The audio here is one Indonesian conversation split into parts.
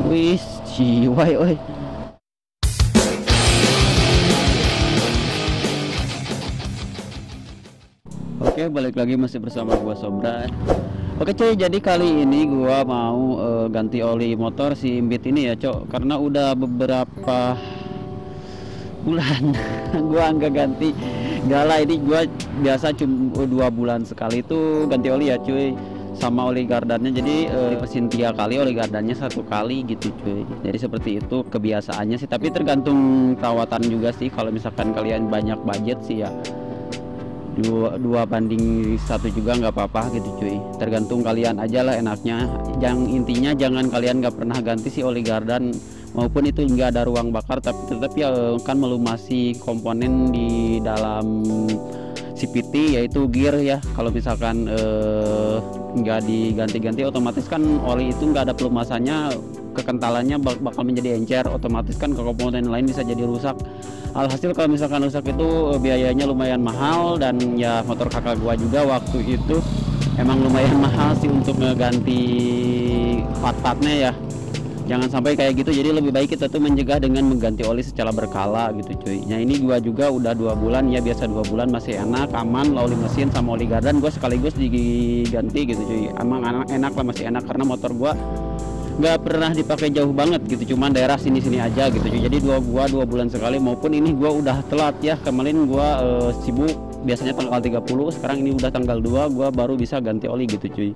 Wih, jiwai oi. Oke, balik lagi masih bersama gua Sobra. Oke cuy, jadi kali ini gua mau ganti oli motor si Imbit ini ya, Cok. Karena udah beberapa bulan gua nggak ganti. Enggak lah, ini gua biasa cuma 2 bulan sekali tuh ganti oli ya, cuy. Sama oli gardannya, jadi dipersin 3 kali, oli gardannya 1 kali gitu cuy. Jadi seperti itu kebiasaannya sih, tapi tergantung perawatan juga sih. Kalau misalkan kalian banyak budget sih ya, dua banding 1 juga nggak apa-apa gitu cuy, tergantung kalian aja lah enaknya. Intinya jangan kalian nggak pernah ganti si oli gardan, maupun itu nggak ada ruang bakar, tapi tetap ya kan melumasi komponen di dalam CVT yaitu gear ya. Kalau misalkan nggak diganti-ganti, otomatis kan oli itu nggak ada pelumasannya, kekentalannya bakal menjadi encer, otomatis kan ke komponen lain bisa jadi rusak. Alhasil kalau misalkan rusak itu biayanya lumayan mahal, dan ya motor kakak gua juga waktu itu emang lumayan mahal sih untuk ngeganti part-partnya ya. Jangan sampai kayak gitu, jadi lebih baik kita tuh mencegah dengan mengganti oli secara berkala gitu cuy. Nah ini gua juga udah 2 bulan ya, biasa 2 bulan masih enak, aman. Oli mesin sama oli gardan gua sekaligus diganti gitu cuy. Emang enak lah, masih enak karena motor gua nggak pernah dipakai jauh banget gitu, cuman daerah sini-sini aja gitu cuy. Jadi 2 bulan sekali, maupun ini gua udah telat ya, kemarin gua sibuk, biasanya tanggal 30, sekarang ini udah tanggal 2 gua baru bisa ganti oli gitu cuy.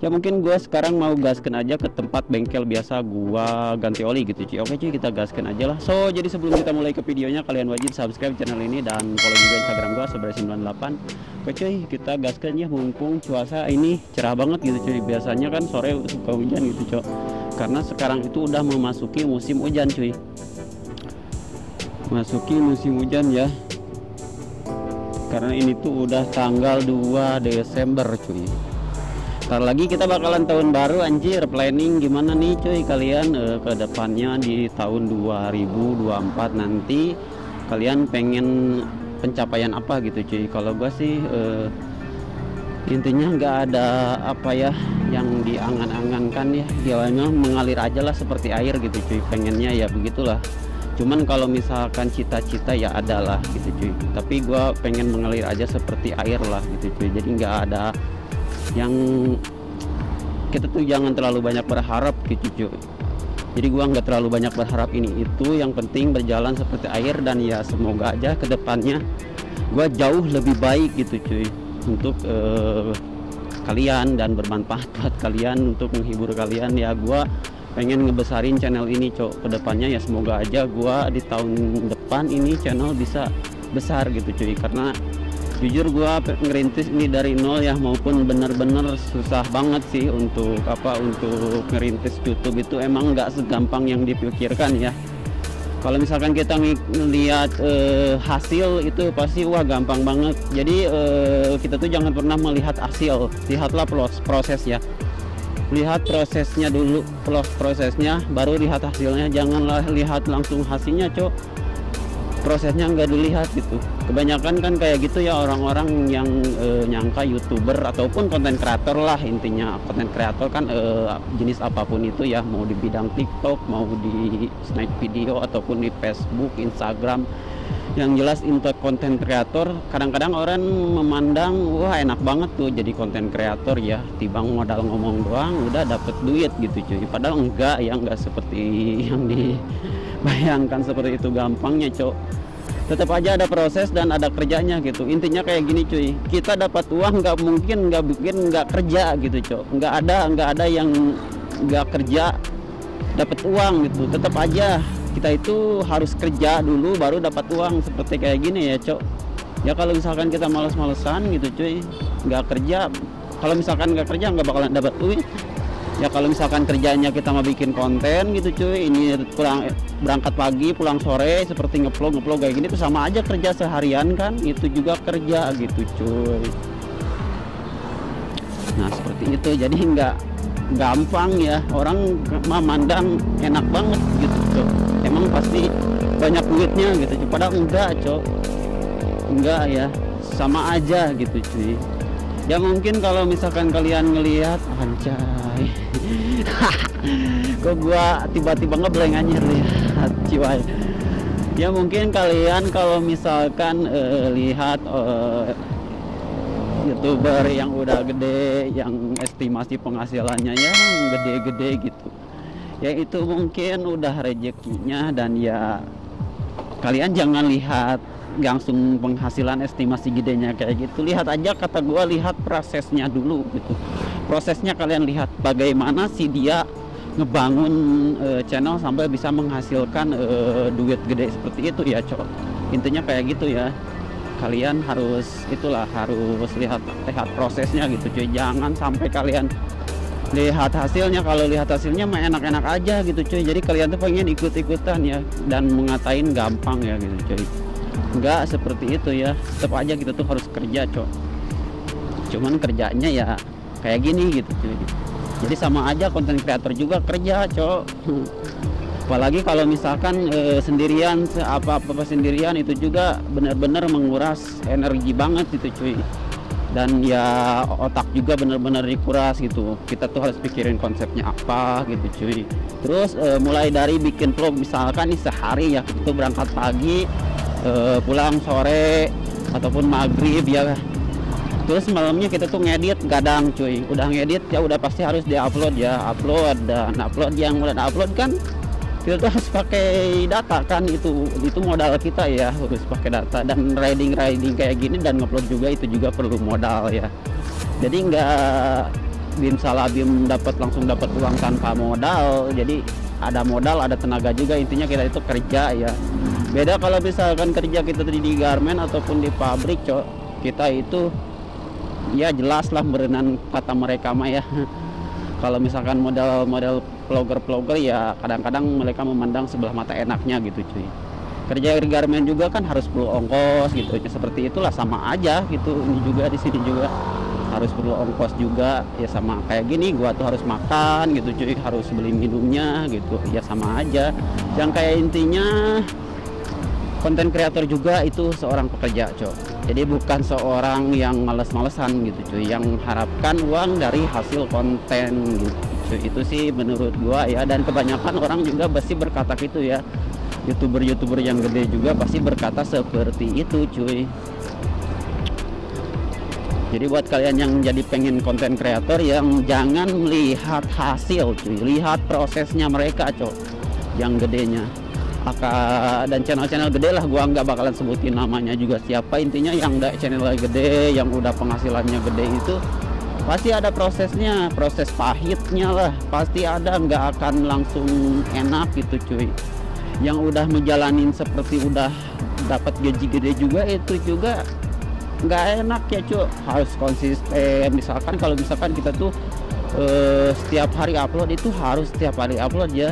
Ya mungkin gua sekarang mau gaskan aja ke tempat bengkel biasa gua ganti oli gitu cuy. Oke cuy, kita gaskan aja lah. So jadi sebelum kita mulai ke videonya, kalian wajib subscribe channel ini dan follow juga Instagram gua Sobra98. Oke cuy, kita gaskan ya, mumpung cuaca ini cerah banget gitu cuy. Biasanya kan sore suka hujan gitu cuy, karena sekarang itu udah memasuki musim hujan cuy, masuki musim hujan ya, karena ini tuh udah tanggal 2 Desember cuy. Ntar lagi kita bakalan tahun baru, anjir. Planning gimana nih cuy kalian ke depannya di tahun 2024 nanti, kalian pengen pencapaian apa gitu cuy. Kalau gua sih intinya nggak ada apa ya yang diangan-angankan ya, dia mengalir aja lah seperti air gitu cuy, pengennya ya begitulah. Cuman kalau misalkan cita-cita ya adalah gitu cuy, tapi gua pengen mengalir aja seperti air lah gitu cuy. Jadi nggak ada yang, kita tuh jangan terlalu banyak berharap gitu cuy. Jadi gua nggak terlalu banyak berharap ini itu, yang penting berjalan seperti air, dan ya semoga aja kedepannya gua jauh lebih baik gitu cuy, untuk kalian dan bermanfaat buat kalian, untuk menghibur kalian ya. Gua pengen ngebesarin channel ini cok kedepannya ya, semoga aja gua di tahun depan ini channel bisa besar gitu cuy. Karena jujur gua ngerintis ini dari nol ya, maupun bener-bener susah banget sih untuk untuk ngerintis YouTube itu, emang nggak segampang yang dipikirkan ya. Kalau misalkan kita ngelihat hasil itu pasti wah gampang banget. Jadi kita tuh jangan pernah melihat hasil, lihatlah proses ya. Lihat prosesnya dulu, prosesnya baru lihat hasilnya. Janganlah lihat langsung hasilnya cok, prosesnya nggak dilihat gitu. Kebanyakan kan kayak gitu ya orang-orang yang nyangka YouTuber ataupun konten kreator lah. Intinya konten kreator kan jenis apapun itu ya, mau di bidang TikTok, mau di snack video, ataupun di Facebook, Instagram. Yang jelas untuk konten kreator, kadang-kadang orang memandang wah enak banget tuh jadi konten kreator ya, tibang modal ngomong doang udah dapet duit gitu cuy. Padahal enggak ya, enggak seperti yang dibayangkan seperti itu gampangnya cok. Tetap aja ada proses dan ada kerjanya gitu. Intinya kayak gini cuy, kita dapat uang nggak mungkin nggak kerja gitu cok. Nggak ada yang nggak kerja dapat uang gitu. Tetap aja kita itu harus kerja dulu baru dapat uang, seperti kayak gini ya cok. Ya kalau misalkan kita males-malesan gitu cuy, nggak kerja, kalau misalkan nggak kerja nggak bakalan dapat duit. Ya kalau misalkan kerjanya kita mau bikin konten gitu cuy, ini berangkat pagi pulang sore, seperti ngevlog kayak gini tuh sama aja kerja seharian kan, itu juga kerja gitu cuy. Nah seperti itu, jadi nggak gampang ya, orang memandang enak banget gitu cok, emang pasti banyak duitnya gitu cuy. Padahal enggak cok, enggak ya, sama aja gitu cuy. Ya mungkin kalau misalkan kalian ngelihat anjay Kok gua tiba-tiba ngeblank anjir lihat Ciwai. Ya mungkin kalian kalau misalkan lihat YouTuber yang udah gede, yang estimasi penghasilannya ya gede-gede gitu, ya itu mungkin udah rezekinya. Dan ya kalian jangan lihat langsung penghasilan estimasi gedenya kayak gitu, lihat aja, kata gua lihat prosesnya dulu gitu. Prosesnya kalian lihat bagaimana sih dia ngebangun channel sampai bisa menghasilkan duit gede seperti itu ya cok. Intinya kayak gitu ya, kalian harus harus lihat prosesnya gitu cuy. Jangan sampai kalian lihat hasilnya, kalau lihat hasilnya mah enak-enak aja gitu cuy. Jadi kalian tuh pengen ikut-ikutan ya dan mengatain gampang ya gitu cuy. Enggak seperti itu ya, tetap aja kita tuh harus kerja cok. Cuman kerjanya ya kayak gini gitu cuy. Jadi sama aja konten kreator juga kerja cok. Apalagi kalau misalkan sendirian, apa-apa sendirian, itu juga benar-benar menguras energi banget gitu cuy. Dan ya otak juga benar-benar dikuras gitu. Kita tuh harus pikirin konsepnya apa gitu cuy. Terus mulai dari bikin vlog, misalkan nih sehari ya itu berangkat pagi, pulang sore ataupun maghrib ya. Terus malamnya kita tuh ngedit gadang cuy. Udah ngedit ya udah pasti harus diupload ya, upload. Dan upload yang udah upload kan kita tuh harus pakai data kan, itu modal kita ya, harus pakai data. Dan riding kayak gini dan ngupload juga itu juga perlu modal ya. Jadi nggak bim salah bim langsung dapat uang tanpa modal. Jadi ada modal, ada tenaga juga. Intinya kita itu kerja ya. Beda kalau misalkan kerja kita di garmen ataupun di pabrik cok, kita itu ya jelas lah berenang kata mereka mah ya. Kalau misalkan model vlogger ya kadang-kadang mereka memandang sebelah mata enaknya gitu cuy. Kerja di garmen juga kan harus perlu ongkos gitu, seperti itulah, sama aja gitu. Ini juga di sini juga harus perlu ongkos juga ya, sama kayak gini gua tuh harus makan gitu cuy, harus beli minumnya gitu ya, sama aja. Yang kayak intinya konten kreator juga itu seorang pekerja cok. Jadi bukan seorang yang males-malesan gitu cuy, yang harapkan uang dari hasil konten gitu cuy. Itu sih menurut gua ya, dan kebanyakan orang juga pasti berkata gitu ya. YouTuber yang gede juga pasti berkata seperti itu cuy. Jadi buat kalian yang jadi pengen konten kreator, yang jangan melihat hasil cuy, lihat prosesnya mereka cok, yang gedenya. Dan channel-channel gede lah, gua nggak bakalan sebutin namanya juga siapa. Intinya yang udah channel gede, yang udah penghasilannya gede itu pasti ada prosesnya, proses pahitnya lah pasti ada, nggak akan langsung enak gitu cuy. Yang udah menjalanin seperti udah dapat gaji gede juga itu juga nggak enak ya cuy, harus konsisten. Kalau misalkan kita tuh setiap hari upload, itu harus setiap hari upload ya,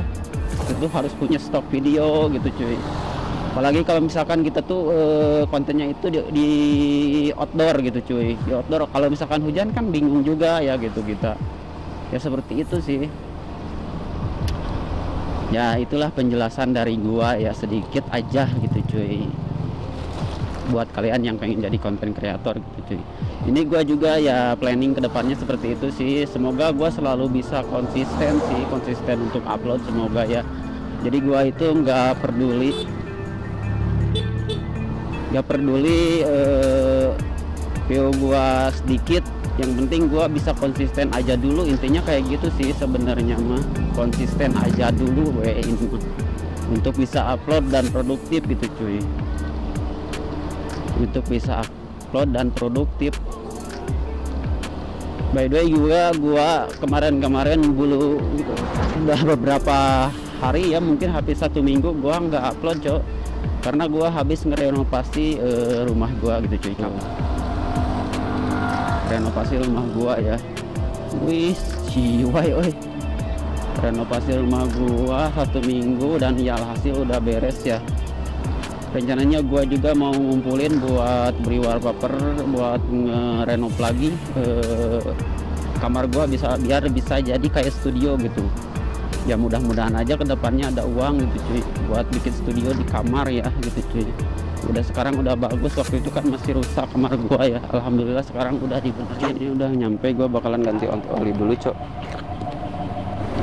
itu harus punya stok video gitu cuy. Apalagi kalau misalkan kita tuh kontennya itu di outdoor gitu cuy, di outdoor. Kalau misalkan hujan kan bingung juga ya gitu kita ya, seperti itu sih ya. Itulah penjelasan dari gua ya, sedikit aja gitu cuy, buat kalian yang pengen jadi konten kreator gitu cuy. Ini gua juga ya planning kedepannya seperti itu sih. Semoga gua selalu bisa konsisten untuk upload, semoga ya. Jadi gua itu nggak peduli view gua sedikit, yang penting gua bisa konsisten aja dulu. Intinya kayak gitu sih sebenarnya mah, konsisten aja dulu ini mah, untuk bisa upload dan produktif gitu cuy. Untuk bisa upload dan produktif. By the way juga gua kemarin dulu udah beberapa hari ya, mungkin habis 1 minggu gua nggak upload cok, karena gua habis ngerenovasi rumah gua gitu cuy. Renovasi rumah gua ya, wih ciwai oi, renovasi rumah gua 1 minggu dan ya alhasil udah beres ya. Rencananya gua juga mau ngumpulin buat beri wallpaper, buat ngerenov lagi kamar gua, biar bisa jadi kayak studio gitu ya. Mudah-mudahan aja kedepannya ada uang gitu cuy, buat bikin studio di kamar ya gitu cuy. Udah sekarang udah bagus, waktu itu kan masih rusak kamar gua ya, alhamdulillah sekarang udah dibenerin. Ini udah nyampe, gua bakalan ganti oli dulu cok.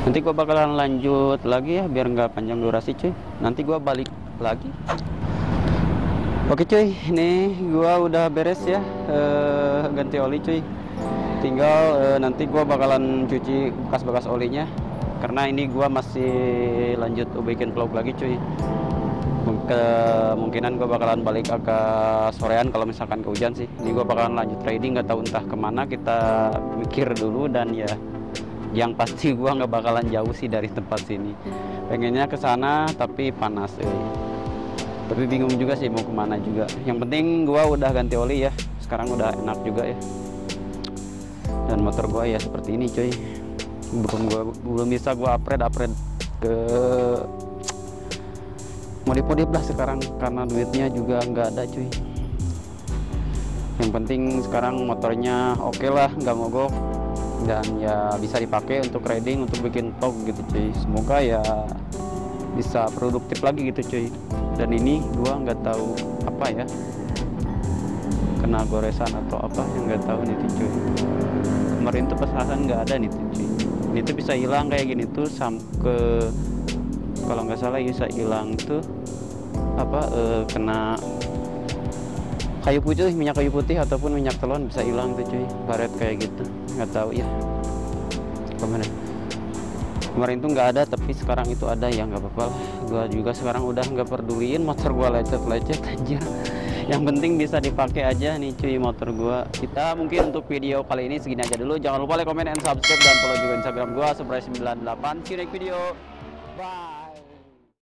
Nanti gua bakalan lanjut lagi ya biar nggak panjang durasi cuy. Nanti gua balik lagi. Oke cuy, ini gua udah beres ya, ganti oli cuy. Tinggal nanti gua bakalan cuci bekas-bekas olinya, karena ini gua masih lanjut bikin vlog lagi cuy. Kemungkinan gua bakalan balik agak sorean kalau misalkan kehujan sih. Ini gua bakalan lanjut trading, nggak tahu entah kemana, kita mikir dulu. Dan ya yang pasti gua nggak bakalan jauh sih dari tempat sini. Pengennya ke sana tapi panas tapi bingung juga sih mau kemana juga. Yang penting gua udah ganti oli ya, sekarang udah enak juga ya. Dan motor gua ya seperti ini cuy. Belum bisa gua upgrade ke modif lah sekarang, karena duitnya juga nggak ada cuy. Yang penting sekarang motornya oke lah, nggak mogok, dan ya bisa dipakai untuk riding, untuk bikin vlog gitu cuy. Semoga ya bisa produktif lagi gitu cuy. Dan ini gua nggak tahu apa ya, kena goresan atau apa yang nggak tahu nih tuh cuy. Kemarin tuh pesasan nggak ada nih tuh cuy. Ini tuh bisa hilang kayak gini tuh sampai, kalau nggak salah bisa hilang tuh apa, kena kayu putih, minyak kayu putih ataupun minyak telon bisa hilang tuh cuy, baret kayak gitu. Nggak tahu ya kemana. Kemarin tuh nggak ada, tapi sekarang itu ada ya, nggak apa-apa lah. Gua juga sekarang udah nggak peduliin motor gua lecet-lecet aja. Yang penting bisa dipakai aja nih cuy motor gua. Kita mungkin untuk video kali ini segini aja dulu. Jangan lupa like, comment, and subscribe, dan follow juga Instagram gua Surprise98. See you next video. Bye.